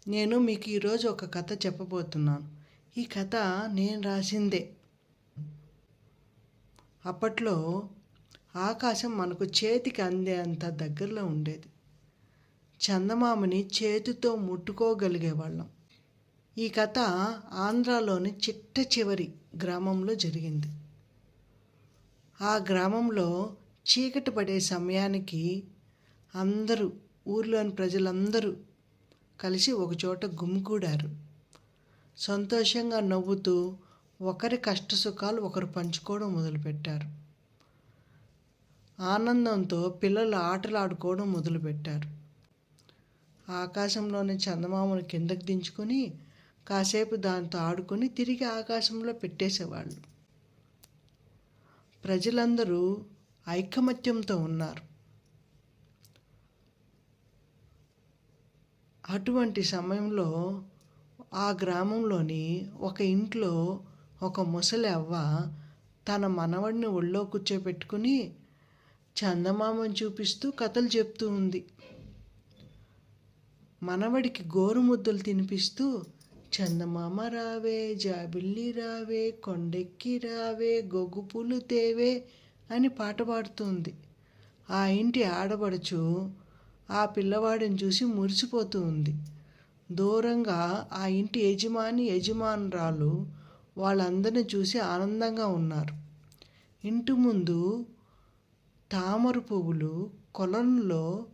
నేను మీకు ఈరోజు ఒక కథ చెప్పబోతున్నాను. ఈ కథ నేను రాసిందే. అప్పట్లో ఆకాశం మనకు చేతికి అందేంత దగ్గరలో ఉండేది. చందమామని చేతితో ముట్టుకోగలిగేవాళ్ళం. ఈ కథ ఆంధ్రాలోని చిట్ట చివరి గ్రామంలో జరిగింది. ఆ గ్రామంలో చీకటి పడే సమయానికి ఊర్లోని ప్రజలందరూ కలిసి ఒకచోట గుమికూడారు. సంతోషంగా నవ్వుతూ ఒకరి కష్టసుఖాలు ఒకరు పంచుకోవడం మొదలుపెట్టారు. ఆనందంతో పిల్లలు ఆటలాడుకోవడం మొదలుపెట్టారు. ఆకాశంలోని చందమామను కిందకి దించుకొని కాసేపు దాంతో ఆడుకొని తిరిగి ఆకాశంలో పెట్టేసేవాళ్ళు. ప్రజలందరూ ఐకమత్యంతో ఉన్నారు. అటువంటి సమయంలో ఆ గ్రామంలోని ఒక ఇంట్లో ఒక ముసలి అవ్వ తన మనవడిని ఒళ్ళో కూర్చోబెట్టుకుని చందమామను చూపిస్తూ కథలు చెప్తూ ఉంది. మనవడికి గోరుముద్దలు తినిపిస్తూ చందమామ రావే, జాబిల్లి రావే, కొండెక్కి రావే, గొగ్గుపూలు తేవే అని పాట పాడుతుంది. ఆ ఇంటి ఆడబడుచు ఆ పిల్లవాడిని చూసి మురిసిపోతూ ఉంది. దూరంగా ఆ ఇంటి యజమానురాలు వాళ్ళందరినీ చూసి ఆనందంగా ఉన్నారు. ఇంటి ముందు తామర పువ్వులు కొలంలో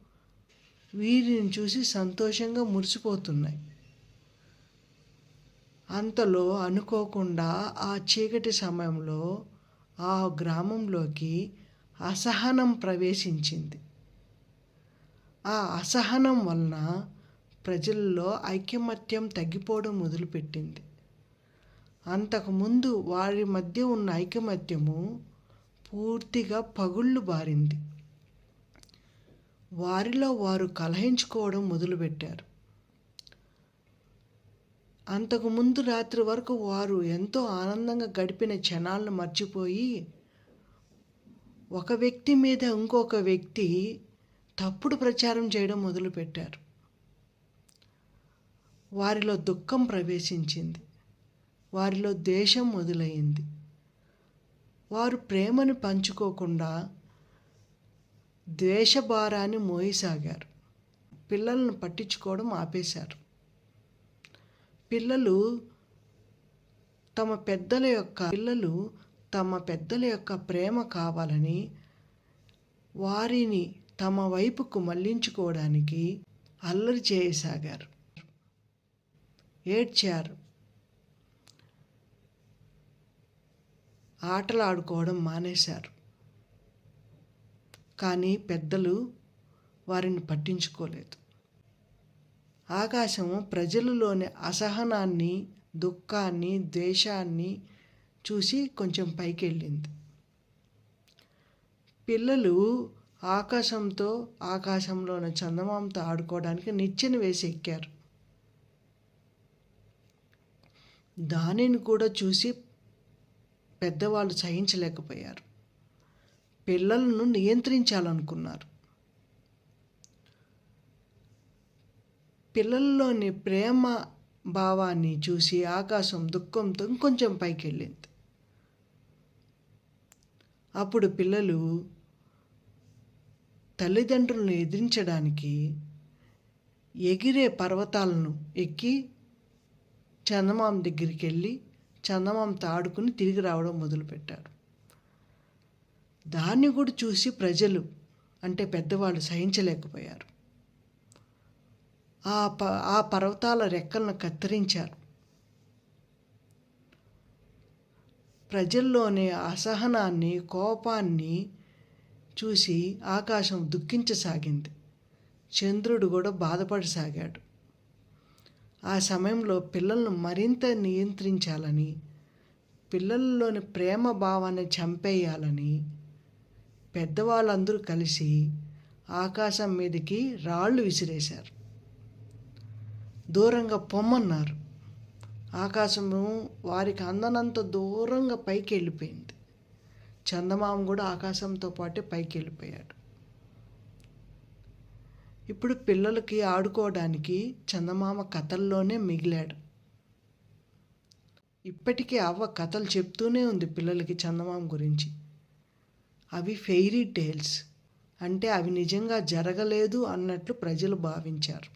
వీరిని చూసి సంతోషంగా మురిసిపోతున్నాయి. అంతలో అనుకోకుండా ఆ చీకటి సమయంలో ఆ గ్రామంలోకి అసహనం ప్రవేశించింది. ఆ అసహనం వలన ప్రజల్లో ఐకమత్యం తగ్గిపోవడం మొదలుపెట్టింది. అంతకుముందు వారి మధ్య ఉన్న ఐకమత్యము పూర్తిగా పగుళ్ళు బారింది. వారిలో వారు కలహించుకోవడం మొదలుపెట్టారు. అంతకుముందు రాత్రి వరకు వారు ఎంతో ఆనందంగా గడిపిన క్షణాలను మర్చిపోయి ఒక వ్యక్తి మీద ఇంకొక వ్యక్తి తప్పుడు ప్రచారం చేయడం మొదలుపెట్టారు. వారిలో దుఃఖం ప్రవేశించింది. వారిలో ద్వేషం మొదలైంది. వారు ప్రేమను పంచుకోకుండా ద్వేషభారాన్ని మోయసాగారు. పిల్లలను పట్టించుకోవడం ఆపేశారు. పిల్లలు తమ పెద్దల యొక్క ప్రేమ కావాలని వారిని తమ వైపుకు మళ్లించుకోవడానికి అల్లరి చేయసాగారు. ఏడ్చారు. ఆటలాడుకోవడం మానేశారు. కానీ పెద్దలు వారిని పట్టించుకోలేదు. ఆకాశము ప్రజలలోని అసహనాన్ని, దుఃఖాన్ని, ద్వేషాన్ని చూసి కొంచెం పైకెళ్ళింది. పిల్లలు ఆకాశంలోని చందమామతో ఆడుకోవడానికి నిచ్చెన వేసి ఎక్కారు. దానిని కూడా చూసి పెద్దవాళ్ళు సహించలేకపోయారు. పిల్లలను నియంత్రించాలనుకున్నారు. పిల్లల్లోని ప్రేమ భావాన్ని చూసి ఆకాశం దుఃఖంతో ఇంకొంచెం పైకెళ్ళింది. అప్పుడు పిల్లలు తల్లిదండ్రులను ఎదిరించడానికి ఎగిరే పర్వతాలను ఎక్కి చందమామ దగ్గరికి వెళ్ళి చందమామతో ఆడుకుని తిరిగి రావడం మొదలుపెట్టారు. దాన్ని కూడా చూసి ప్రజలు అంటే పెద్దవాళ్ళు సహించలేకపోయారు. ఆ పర్వతాల రెక్కలను కత్తిరించారు. ప్రజల్లోని అసహనాన్ని, కోపాన్ని చూసి ఆకాశం దుఃఖించసాగింది. చంద్రుడు కూడా బాధపడసాగాడు. ఆ సమయంలో పిల్లలను మరింత నియంత్రించాలని, పిల్లల్లోని ప్రేమ భావాన్ని చంపేయాలని పెద్దవాళ్ళందరూ కలిసి ఆకాశం మీదకి రాళ్ళు విసిరేశారు. దూరంగా పొమ్మన్నారు. ఆకాశము వారికి అందనంత దూరంగా పైకి వెళ్ళిపోయింది. చందమామ కూడా ఆకాశంతో పాటు పైకి వెళ్ళిపోయాడు. ఇప్పుడు పిల్లలకి ఆడుకోవడానికి చందమామ కథల్లోనే మిగిలాడు. ఇప్పటికీ అవ్వ కథలు చెప్తూనే ఉంది పిల్లలకి చందమామ గురించి. అవి ఫెయిరీ టేల్స్, అంటే అవి నిజంగా జరగలేదు అన్నట్లు ప్రజలు భావించారు.